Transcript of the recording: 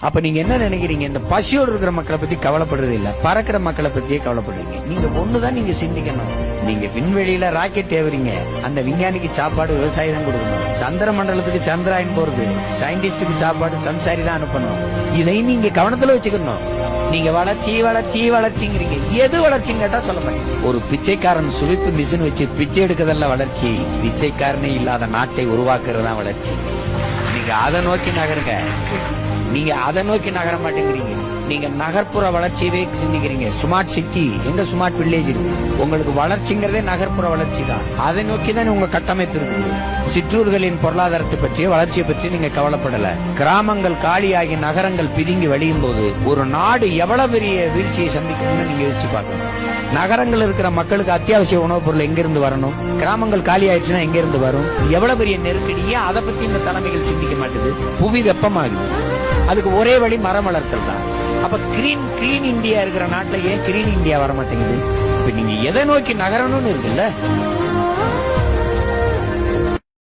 அப்ப நீங்க என்ன நினைக்கிறீங்க? இந்த பசியோடு இருக்கிற மக்களை பத்தி கவலைப்படுறது இல்ல, பறக்கிற மக்களை பத்தியே கவலைப்படுறீங்க. நீங்க ஒண்ணுதான் நீங்க சிந்திக்கணும். நீங்க விண்வெளியில ராக்கெட் ஏவுறீங்க, அந்த விஞ்ஞானிக்கு சாப்பாடு விவசாயி தான் கொடுக்கணும். சந்திர மண்டலத்துக்கு சந்திராயன் போறது, சயின்டிஸ்டுக்கு சாப்பாடு சம்சாரி தான் அனுப்பணும். இதை நீங்க கவனத்துல வச்சுக்கணும். நீங்க வளர்ச்சி வளர்ச்சி வளர்ச்சிங்கிறீங்க, எது வளர்ச்சின்னு கேட்டா சொல்ல மாட்டீங்க. ஒரு பிச்சைக்காரன் சுவிப்பு மிஷின் வச்சு பிச்சை எடுக்கிறதல்ல வளர்ச்சி, பிச்சைக்காரனே இல்லாத நாட்டை உருவாக்குறது தான் வளர்ச்சி. நீங்க அதை நோக்கி நகருங்க. நீங்க அதை நோக்கி நகர மாட்டேங்கிறீங்க. நீங்க நகர்ப்புற வளர்ச்சியவே சிந்திக்கிறீங்க. ஸ்மார்ட் சிட்டி எங்க, ஸ்மார்ட் வில்லேஜ் இருக்கு. உங்களுக்கு வளர்ச்சிங்கிறதே நகர்ப்புற வளர்ச்சி தான். அதை நோக்கி தான் உங்க கட்டமைப்பு இருக்குது. சிற்றூர்களின் பொருளாதாரத்தை பற்றிய வளர்ச்சியை பற்றி நீங்க கவலைப்படல. கிராமங்கள் காலியாகி நகரங்கள் பிதுங்கி வழியும் போது ஒரு நாடு எவ்வளவு பெரிய வீழ்ச்சியை சந்திக்கணும்னு நீங்க யோசிச்சு பார்க்கணும். நகரங்கள் இருக்கிற மக்களுக்கு அத்தியாவசிய உணவுப் பொருள் எங்க இருந்து வரணும்? கிராமங்கள் காலி ஆயிடுச்சுன்னா எங்க இருந்து வரும்? எவ்வளவு பெரிய நெருக்கடியே அதை பத்தி இந்த தலைமைகள் சிந்திக்க மாட்டேது. புவி வெப்பமாகுது, அதுக்கு ஒரே வழி மரம் வளர்த்தல் தான். அப்ப கிரீன் இந்தியா இருக்கிற நாட்டுல ஏன் கிரீன் இந்தியா வர மாட்டேங்குது? இப்ப நீங்க எதை நோக்கி நகரணும்னு இருக்குல்ல,